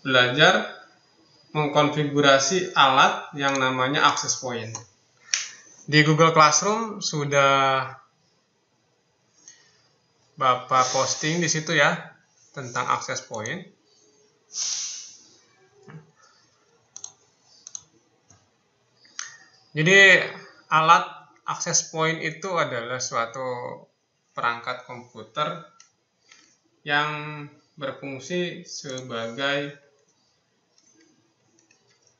belajar mengkonfigurasi alat yang namanya access point. Di Google Classroom sudah Bapak posting di situ ya tentang access point. Jadi alat access point itu adalah suatu perangkat komputer yang berfungsi sebagai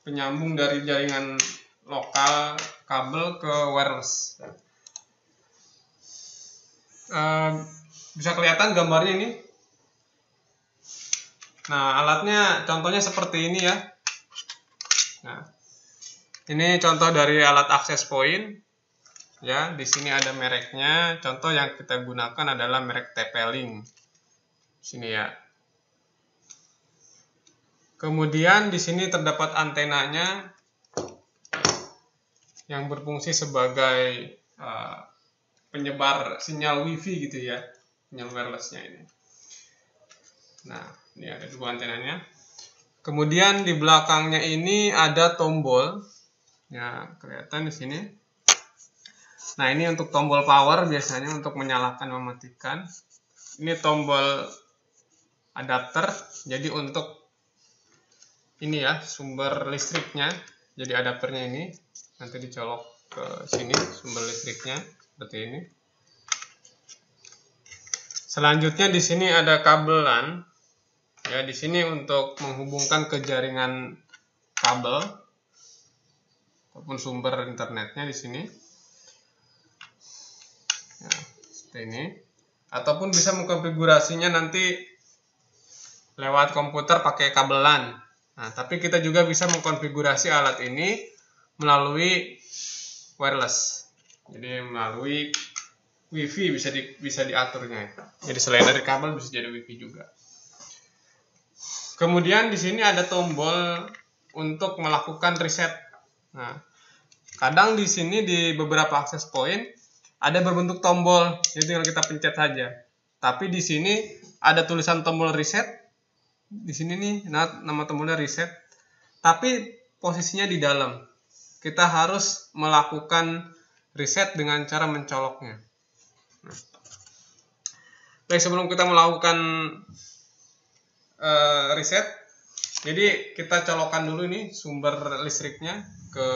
penyambung dari jaringan lokal kabel ke wireless. Bisa kelihatan gambarnya ini. Nah, alatnya contohnya seperti ini ya. Nah, ini contoh dari alat access point. Ya, di sini ada mereknya. Contoh yang kita gunakan adalah merek TP-Link. Sini ya. Kemudian di sini terdapat antenanya yang berfungsi sebagai penyebar sinyal WiFi gitu ya, sinyal wirelessnya ini. Nah, ini ada dua antenanya. Kemudian di belakangnya ini ada tombol, ya kelihatan di sini. Nah, ini untuk tombol power biasanya untuk menyalakan mematikan. Ini tombol adapter, jadi untuk ini ya sumber listriknya. Jadi adapternya ini nanti dicolok ke sini sumber listriknya seperti ini. Selanjutnya di sini ada kabel LAN. Ya, di sini untuk menghubungkan ke jaringan kabel ataupun sumber internetnya di sini. Ya, seperti ini. Ataupun bisa mengkonfigurasinya nanti lewat komputer pakai kabel LAN. Nah, tapi kita juga bisa mengkonfigurasi alat ini melalui wireless. Jadi melalui WiFi bisa diaturnya. Jadi selain dari kabel bisa jadi WiFi juga. Kemudian di sini ada tombol untuk melakukan reset. Nah, kadang di sini di beberapa access point ada berbentuk tombol, jadi tinggal kita pencet saja. Tapi di sini ada tulisan tombol reset. Di sini nih nama tombolnya reset, tapi posisinya di dalam. Kita harus melakukan reset dengan cara mencoloknya. Nah. Baik, sebelum kita melakukan reset, jadi kita colokkan dulu ini sumber listriknya ke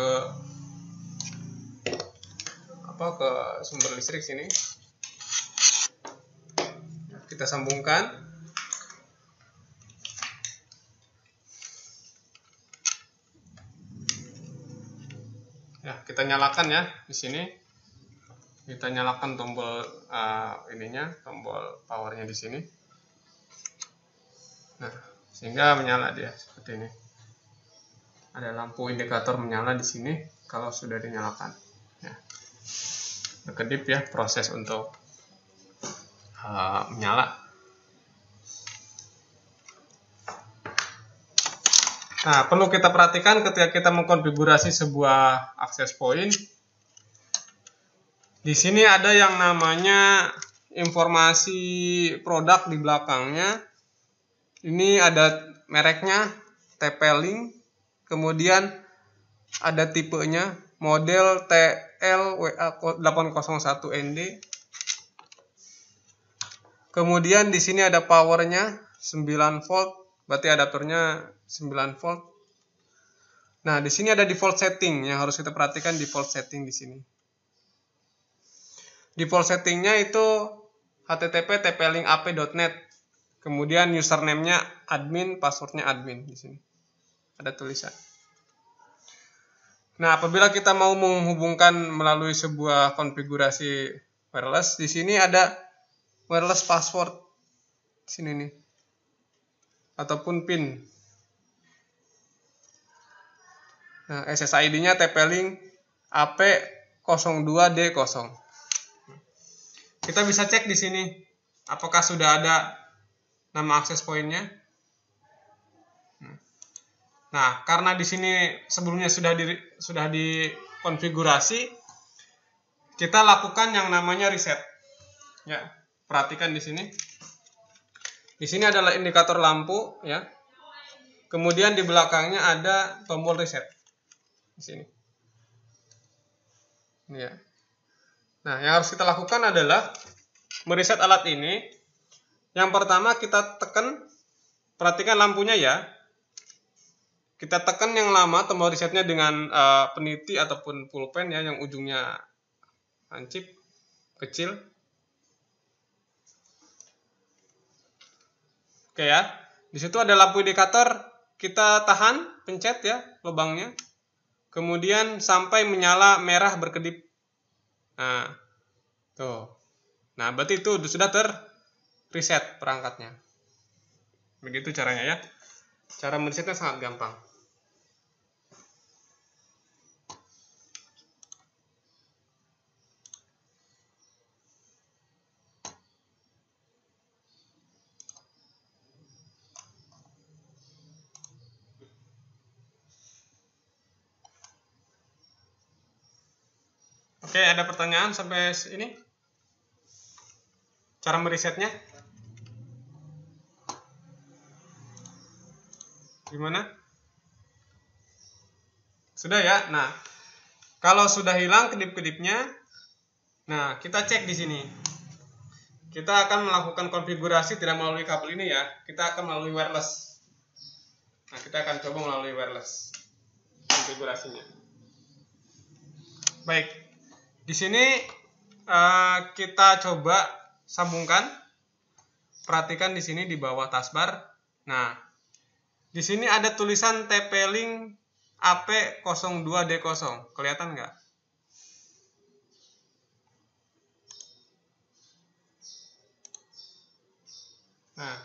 sumber listrik sini. Kita sambungkan. Ya, kita nyalakan ya di sini. Kita nyalakan tombol tombol powernya di sini. Nah, sehingga menyala dia seperti ini. Ada lampu indikator menyala di sini kalau sudah dinyalakan. Ya. Berkedip ya proses untuk menyala. Nah, perlu kita perhatikan ketika kita mengkonfigurasi sebuah access point. Di sini ada yang namanya informasi produk di belakangnya. Ini ada mereknya TP-Link. Kemudian ada tipenya model TL-WA801ND. Kemudian di sini ada powernya 9 volt. Berarti adaptornya 9 volt. Nah, di sini ada default setting yang harus kita perhatikan, default setting di sini. Default settingnya itu http tplinkap.net. Kemudian username-nya admin, password-nya admin di sini. Ada tulisan. Nah, apabila kita mau menghubungkan melalui sebuah konfigurasi wireless, di sini ada wireless password. Di sini nih. Ataupun PIN. Nah, SSID-nya TP-Link AP02D0. Kita bisa cek di sini apakah sudah ada nama access point-nya. Nah, karena di sini sebelumnya sudah dikonfigurasi, kita lakukan yang namanya reset. Ya, perhatikan di sini. Di sini adalah indikator lampu, ya. kemudian di belakangnya ada tombol reset di sini. Ini ya. Nah, yang harus kita lakukan adalah mereset alat ini. Yang pertama kita tekan, perhatikan lampunya ya. Kita tekan yang lama tombol resetnya dengan peniti ataupun pulpen ya, yang ujungnya lancip kecil. Oke ya. Di situ ada lampu indikator, kita tahan, pencet ya lubangnya. Kemudian sampai menyala merah berkedip. Nah, tuh. Nah, berarti itu sudah ter-reset perangkatnya. Begitu caranya ya. Cara meresetnya sangat gampang. Oke, ada pertanyaan sampai ini? Cara meresetnya? Gimana? Sudah ya? Nah, kalau sudah hilang kedip-kedipnya, nah kita cek di sini. Kita akan melakukan konfigurasi tidak melalui kabel ini ya. Kita akan melalui wireless. Nah, kita akan coba melalui wireless konfigurasinya. Baik. Di sini kita coba sambungkan. Perhatikan di sini di bawah taskbar. Nah, di sini ada tulisan TP-Link AP02D0. Kelihatan nggak? Nah,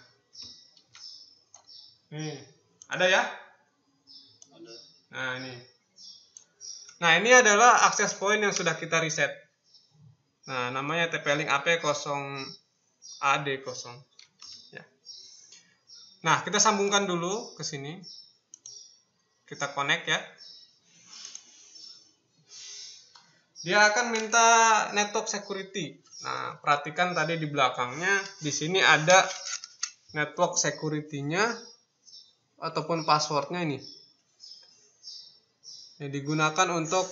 ini ada ya? Ada. Nah, ini. Nah, ini adalah access point yang sudah kita reset. Nah, namanya TP-Link AP0AD0. Ya. Nah, kita sambungkan dulu ke sini. Kita connect ya. Dia akan minta network security. Nah, perhatikan tadi di belakangnya, di sini ada network security-nya ataupun passwordnya ini. Yang digunakan untuk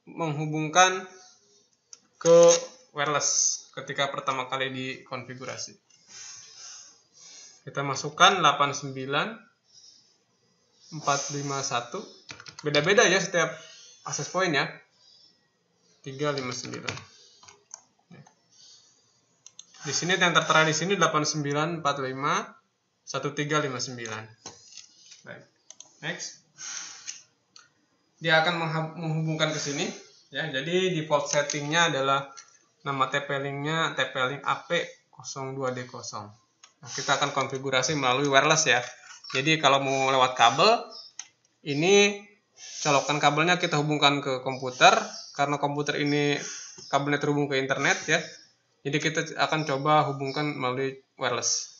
menghubungkan ke wireless ketika pertama kali dikonfigurasi. Kita masukkan 89451. Beda-beda ya setiap access point ya. 359. Di sini yang tertera di sini 89451359. Baik. Next. Dia akan menghubungkan ke sini ya. Jadi default settingnya adalah nama TP-Link-nya TP-Link AP02D0. Nah, kita akan konfigurasi melalui wireless ya. Jadi kalau mau lewat kabel, ini colokan kabelnya kita hubungkan ke komputer. Karena komputer ini kabelnya terhubung ke internet ya. Jadi kita akan coba hubungkan melalui wireless.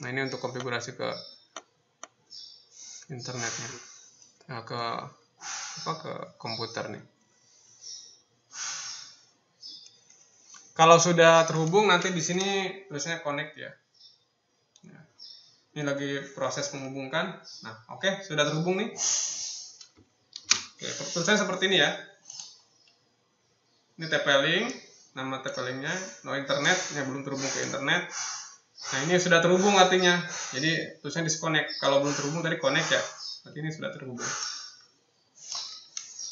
Nah, ini untuk konfigurasi ke internetnya. Nah, ke komputer nih. Kalau sudah terhubung, nanti di sini tulisannya connect ya. Nah, ini lagi proses menghubungkan. Nah, oke, sudah terhubung nih. Oke, tulisannya seperti ini ya. Ini TP-Link, nama TP-Link-nya, no internet, yang belum terhubung ke internet. Nah, ini sudah terhubung artinya. Jadi tulisannya disconnect. Kalau belum terhubung tadi connect ya. Berarti ini sudah terhubung.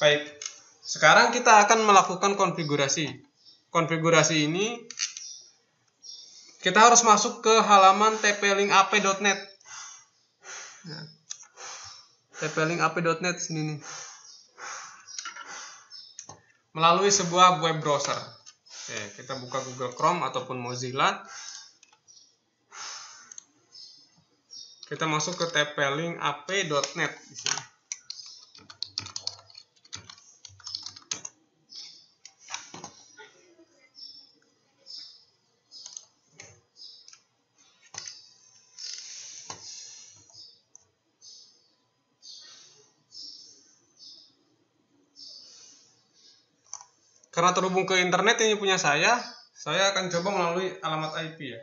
Baik, sekarang kita akan melakukan konfigurasi. Konfigurasi ini kita harus masuk ke halaman tplinkap.net. Nah, tplinkap.net sini nih. Melalui sebuah web browser. Oke, kita buka Google Chrome ataupun Mozilla. Kita masuk ke tplinkap.net di sini. Karena terhubung ke internet ini punya saya akan coba melalui alamat IP ya.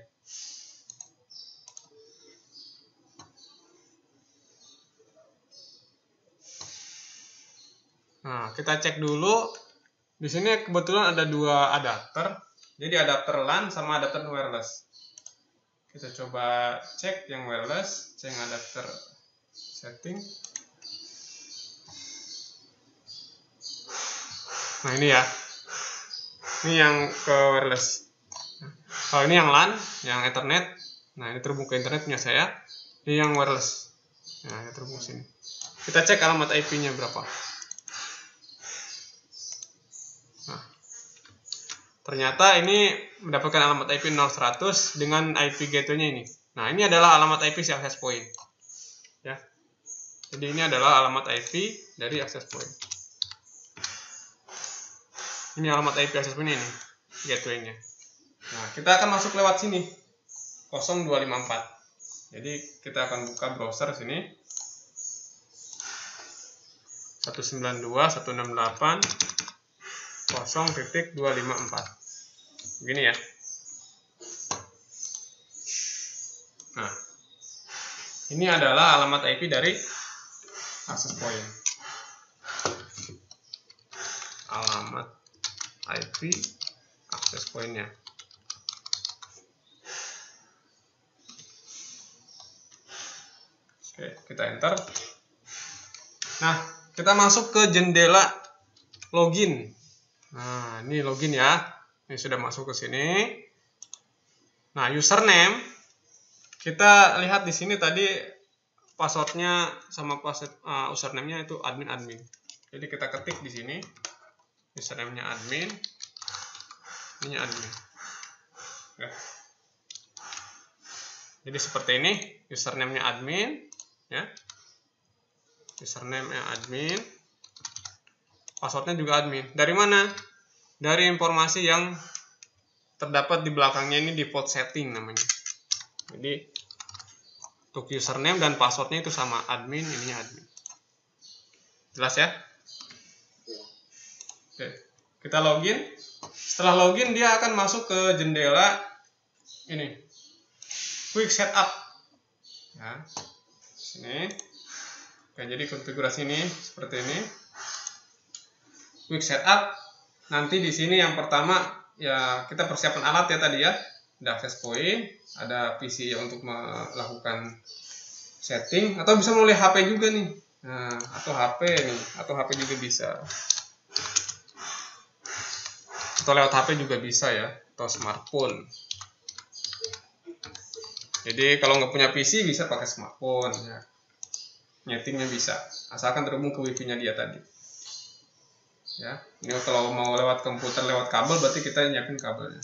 Nah, kita cek dulu. Di sini kebetulan ada dua adapter. Jadi adapter LAN sama adapter wireless. Kita coba cek yang wireless, cek adapter setting. Nah, ini ya. Ini yang ke wireless. Kalau ini yang LAN, yang Ethernet. Nah, ini terhubung ke internet punya saya. Ini yang wireless. Nah, ini terhubung sini. Kita cek alamat IP-nya berapa. Nah, ternyata ini mendapatkan alamat IP 0100 dengan IP gateway-nya ini. Nah, ini adalah alamat IP si access point. Ya. Jadi ini adalah alamat IP dari access point. Ini alamat IP access point ini, gateway-nya. Nah, kita akan masuk lewat sini. 0254. Jadi kita akan buka browser sini. 192.168.0.254. Begini ya. Nah, ini adalah alamat IP dari access point. Alamat IP access point-nya. Oke, kita enter. Nah, kita masuk ke jendela login. Nah, ini login ya. Ini sudah masuk ke sini. Nah, username kita lihat di sini tadi passwordnya sama password username-nya itu admin. Jadi kita ketik di sini username-nya admin, ini admin. Ya. Jadi seperti ini username-nya admin, ya. Username-nya admin, passwordnya juga admin. Dari mana? Dari informasi yang terdapat di belakangnya, ini default setting namanya. Jadi untuk username dan passwordnya itu sama, admin, ininya admin. Jelas ya? Oke, kita login. Setelah login dia akan masuk ke jendela ini, quick setup. Ya, sini. Oke, jadi konfigurasi ini seperti ini. Quick setup. Nanti di sini yang pertama ya kita persiapan alat ya tadi ya. Ada access point, ada PC ya untuk melakukan setting, atau bisa melalui HP juga nih. Nah, atau HP nih, atau HP juga bisa. Atau lewat HP juga bisa ya, atau smartphone. Jadi kalau nggak punya PC bisa pakai smartphone ya. Nyetingnya bisa, asalkan terhubung ke wifi-nya dia tadi. Ya, ini kalau mau lewat komputer lewat kabel berarti kita nyiapin kabelnya.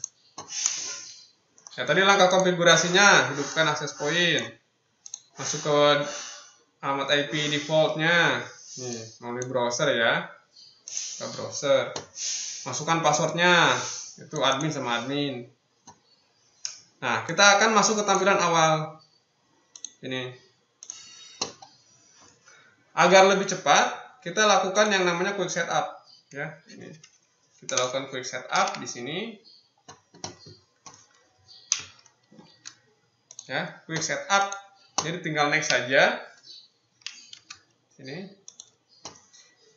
Ya, tadi langkah konfigurasinya, hidupkan access point, masuk ke alamat IP defaultnya, nih melalui browser ya, ke browser, masukkan passwordnya, itu admin sama admin. Nah, kita akan masuk ke tampilan awal ini. Agar lebih cepat, kita lakukan yang namanya quick setup. Ya, ini kita lakukan quick setup di sini. Ya, quick setup. Jadi tinggal next saja. Sini.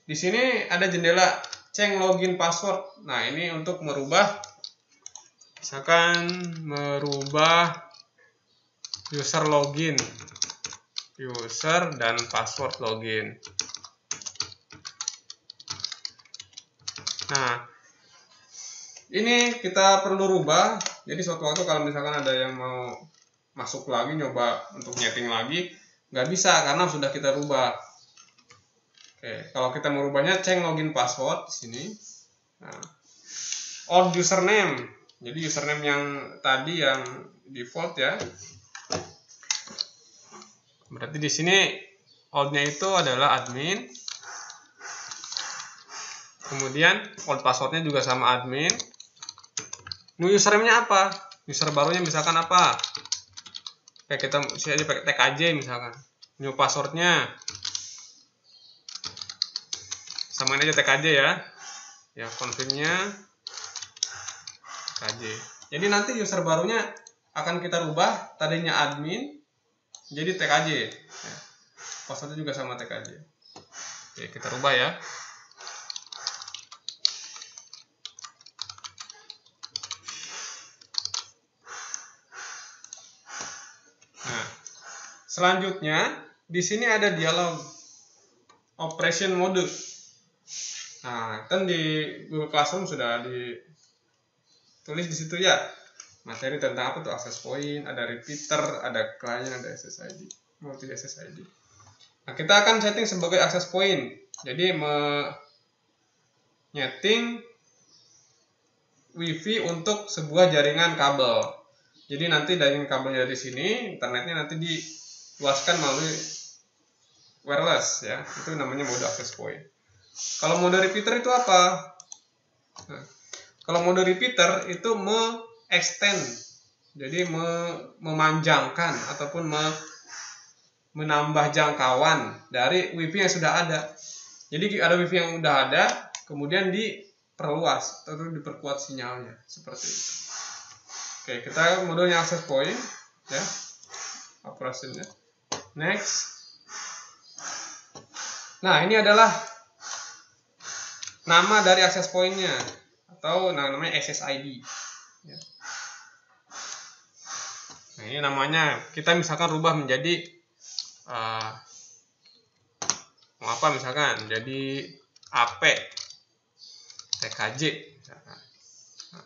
Di sini ada jendela change login password. Nah, ini untuk merubah, misalkan merubah user login, user dan password login. Nah, ini kita perlu rubah. Jadi suatu waktu kalau misalkan ada yang mau masuk lagi, nyoba untuk nyeting lagi, nggak bisa karena sudah kita rubah. Oke, kalau kita merubahnya change login password di sini. Nah, old username. Jadi username yang tadi yang default ya. Berarti di sini old-nya itu adalah admin. Kemudian old passwordnya juga sama admin. New username-nya apa? User barunya misalkan apa? Kayak kita aja pakai TKJ misalkan. New passwordnya samain aja TKJ ya. Ya, confirm-nya TKJ. Jadi nanti user barunya akan kita rubah, tadinya admin jadi TKJ. Ya. Passwordnya juga sama TKJ. Oke, kita rubah ya. Selanjutnya di sini ada dialog operation mode. Nah, kan di Google Classroom sudah ditulis di situ ya materi tentang apa tuh access point, ada repeater, ada client, ada SSID, multi SSID. Nah, kita akan setting sebagai access point. Jadi menyeting WiFi untuk sebuah jaringan kabel. Jadi nanti dari kabelnya dari sini, internetnya nanti diluaskan melalui wireless ya. Itu namanya mode access point. Kalau mode repeater itu apa? Nah, kalau mode repeater itu extend, jadi memanjangkan ataupun menambah jangkauan dari WiFi yang sudah ada. Jadi ada WiFi yang sudah ada, kemudian diperluas atau diperkuat sinyalnya seperti itu. Oke, kita modenya access point ya, operasinya. Next. Nah, ini adalah nama dari access point-nya atau namanya SSID. Ya. Nah, ini namanya kita misalkan rubah menjadi mau apa misalkan jadi AP TKJ misalkan. Nah,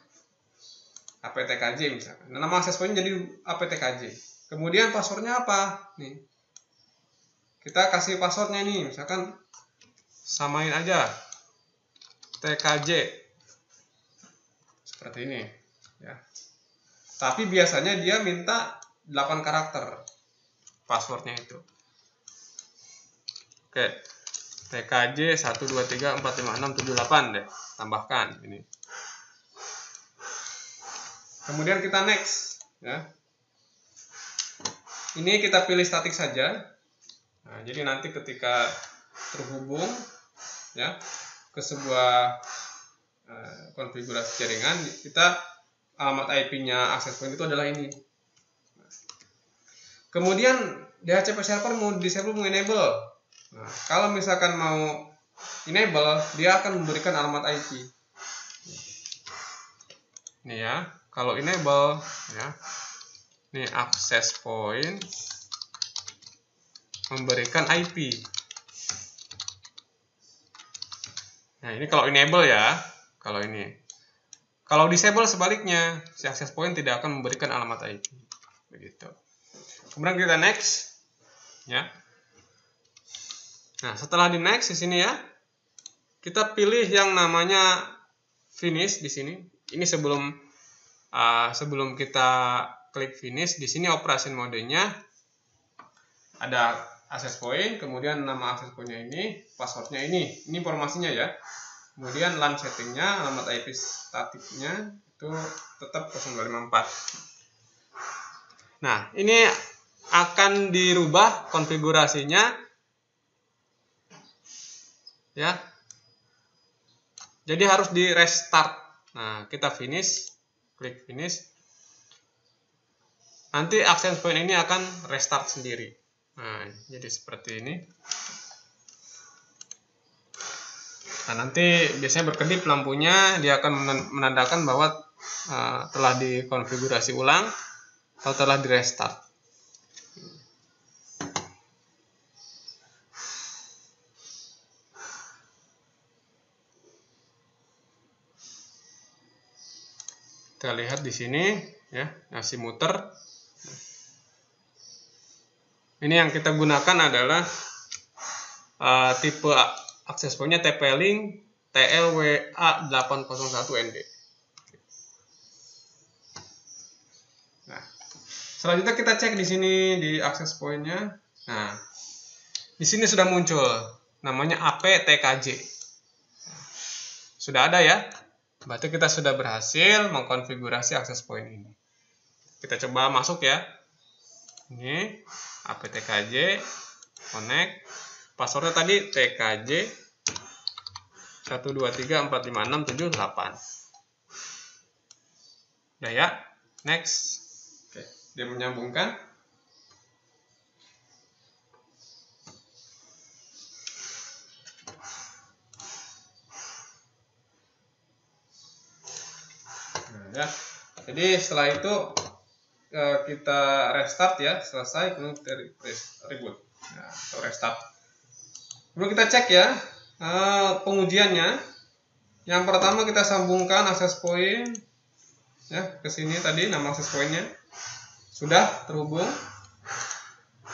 AP TKJ misalkan. Nah, nama access point jadi AP TKJ. Kemudian passwordnya apa? Nih. Kita kasih passwordnya nih, misalkan samain aja TKJ seperti ini ya. Tapi biasanya dia minta 8 karakter passwordnya itu. Oke, TKJ 1234567 deh, tambahkan ini. Kemudian kita next ya. Ini kita pilih statik saja. Nah, jadi nanti ketika terhubung ya ke sebuah konfigurasi jaringan, kita alamat IP-nya access point itu adalah ini. Kemudian DHCP server mau disable mau enable. Nah, kalau misalkan mau enable, dia akan memberikan alamat IP. Ini ya, kalau enable ya. Ini access point memberikan IP. Nah, ini kalau enable ya. Kalau ini. Kalau disable sebaliknya, si access point tidak akan memberikan alamat IP. Begitu. Kemudian kita next ya. Nah, setelah di next di sini ya, kita pilih yang namanya finish di sini. Ini sebelum kita klik finish, di sini operation modenya ada access point, kemudian nama access point-nya ini, passwordnya ini informasinya ya. Kemudian LAN settingnya, alamat IP statiknya itu tetap 0254. Nah, ini akan dirubah konfigurasinya ya. Jadi harus di restart. Nah, kita finish, klik finish. Nanti access point ini akan restart sendiri. Nah, jadi seperti ini. Nah, nanti biasanya berkedip lampunya, dia akan menandakan bahwa telah dikonfigurasi ulang atau telah di restart. Kita lihat di sini ya, masih muter. Ini yang kita gunakan adalah tipe access point-nya TP-Link TLWA801ND. Nah, selanjutnya kita cek di sini di access point-nya. Nah, di sini sudah muncul namanya AP TKJ. Sudah ada ya. Berarti kita sudah berhasil mengkonfigurasi access point ini. Kita coba masuk ya. Ini AP TKJ connect. Passwordnya tadi TKJ 1234567 Udah ya, next. Oke, dia menyambungkan. Nah, ya. Jadi setelah itu kita restart ya, selesai, kemudian kita reboot, nah, atau restart. Kemudian kita cek ya pengujiannya. Yang pertama kita sambungkan access point ya ke sini tadi, nama access pointnya sudah terhubung.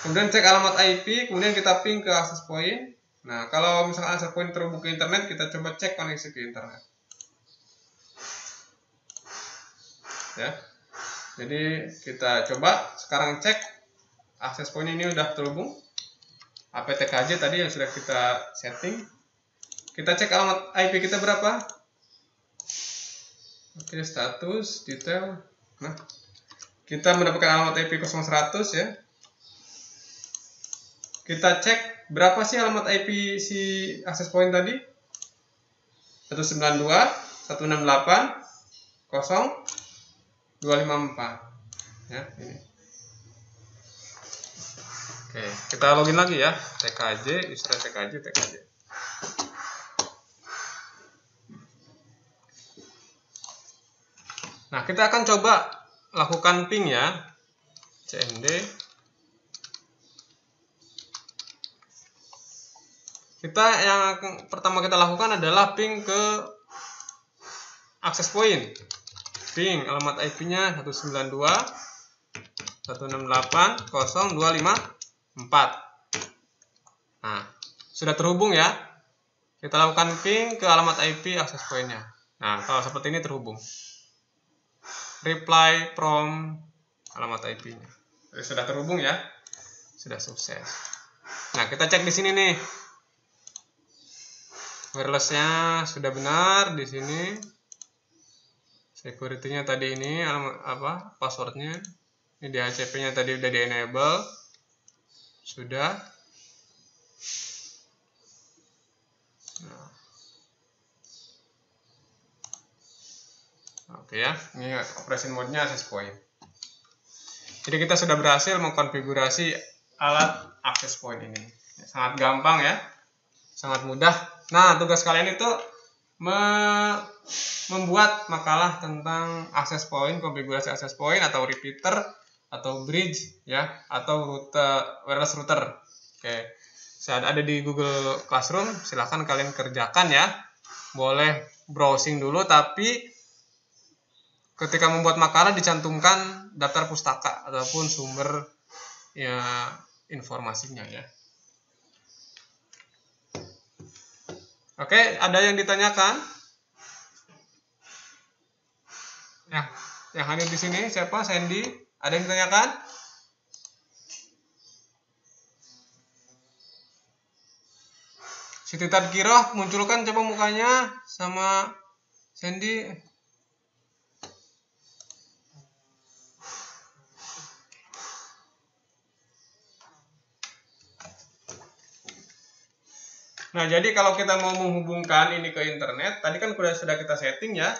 Kemudian cek alamat IP, kemudian kita ping ke access point. Nah, kalau misalkan access point terhubung ke internet, kita coba cek koneksi ke internet. Ya. Jadi kita coba sekarang cek access point ini udah terhubung. APTKJ tadi yang sudah kita setting. Kita cek alamat IP kita berapa. Oke, status, detail. Nah, kita mendapatkan alamat IP 0100 ya. Kita cek berapa sih alamat IP si access point tadi? 192.168.0.254 ya, ini. Oke, kita login lagi ya. TKJ, user TKJ. Nah, kita akan coba lakukan ping ya. CMD. Yang pertama kita lakukan adalah ping ke access point. Ping alamat IP-nya 192.168.0.254. Nah, sudah terhubung ya. Kita lakukan ping ke alamat IP access point-nya. Nah, kalau seperti ini terhubung. Reply from alamat IP-nya. Sudah terhubung ya. Sudah sukses. Nah, kita cek di sini nih. Wireless-nya sudah benar di sini. Security-nya tadi ini password-nya. Ini DHCP-nya tadi udah di-enable. Sudah. Nah. Oke ya, ini operation mode-nya access point. Jadi kita sudah berhasil mengkonfigurasi alat access point ini. Sangat gampang ya, sangat mudah. Nah, tugas kalian itu membuat makalah tentang access point, konfigurasi access point atau repeater atau bridge ya, atau wireless router. Oke, saat ada di Google Classroom, silahkan kalian kerjakan ya. Boleh browsing dulu, tapi ketika membuat makalah dicantumkan daftar pustaka ataupun sumber ya informasinya ya. Oke, ada yang ditanyakan? Ya, yang hadir di sini siapa? Sandy. Ada yang ditanyakan? Siti Tadkirah, munculkan coba mukanya sama Sandy. Nah, jadi kalau kita mau menghubungkan ini ke internet, tadi kan sudah kita setting ya.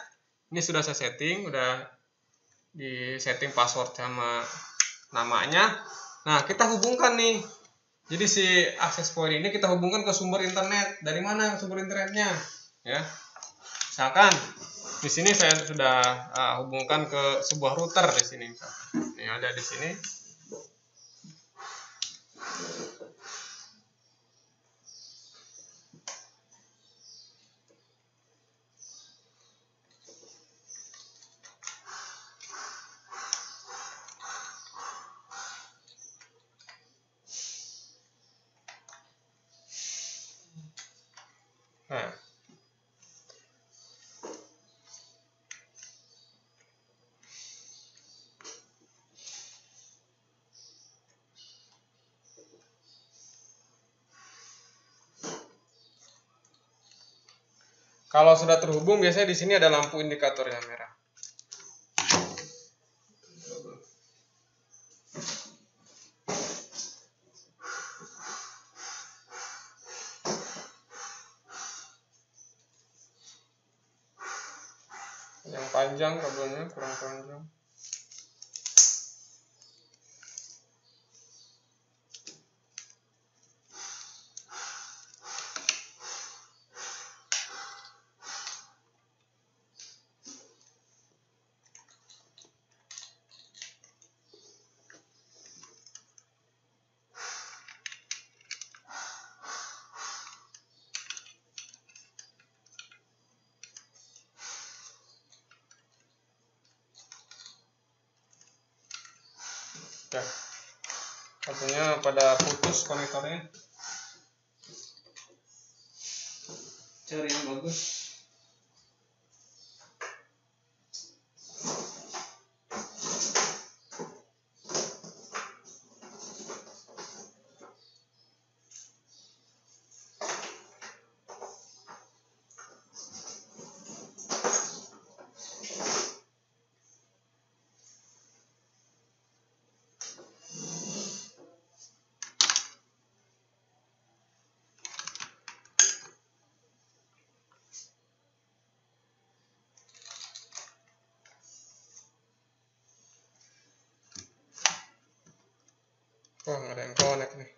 Ini sudah saya setting, udah di setting password sama namanya. Nah, kita hubungkan nih. Jadi si access point ini kita hubungkan ke sumber internet. Dari mana sumber internetnya? Ya. Misalkan di sini saya sudah hubungkan ke sebuah router di sini. Ini ada di sini. Nah, kalau sudah terhubung, biasanya di sini ada lampu indikator yang merah. Yang panjang kabelnya, kurang panjang. Ya, kabelnya pada putus konektornya. Cari yang bagus. Oh, nggak ada yang connect nih.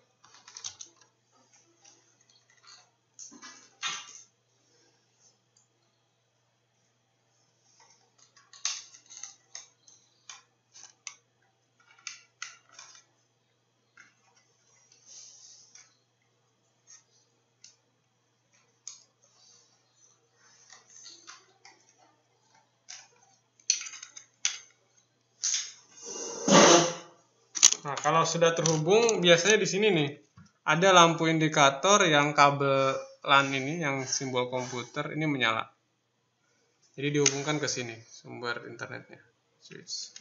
Nah, kalau sudah terhubung, biasanya di sini nih ada lampu indikator yang kabel LAN ini, yang simbol komputer ini menyala. Jadi dihubungkan ke sini sumber internetnya. Switch.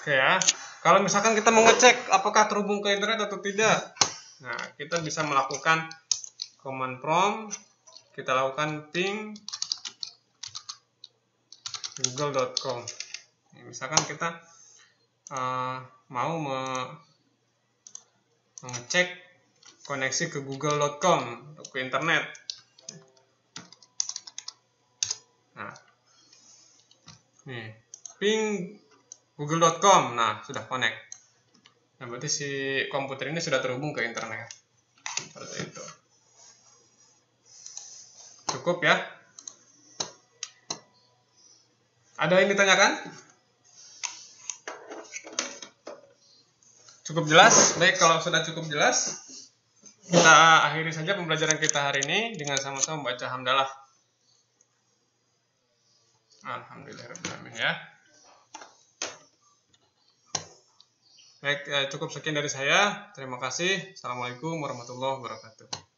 Oke ya. Kalau misalkan kita mau ngecek apakah terhubung ke internet atau tidak, nah kita bisa melakukan command prompt. Kita lakukan ping google.com. Misalkan kita mau mengecek koneksi ke google.com atau ke internet. Nah, nih ping google.com. Nah, sudah connect. Nah, berarti si komputer ini sudah terhubung ke internet. Seperti itu. Cukup ya. Ada yang ditanyakan? Cukup jelas? Baik, kalau sudah cukup jelas, kita akhiri saja pembelajaran kita hari ini dengan sama-sama membaca hamdalah. Alhamdulillahirrahmanirrahim ya. Baik, cukup sekian dari saya. Terima kasih. Assalamualaikum warahmatullahi wabarakatuh.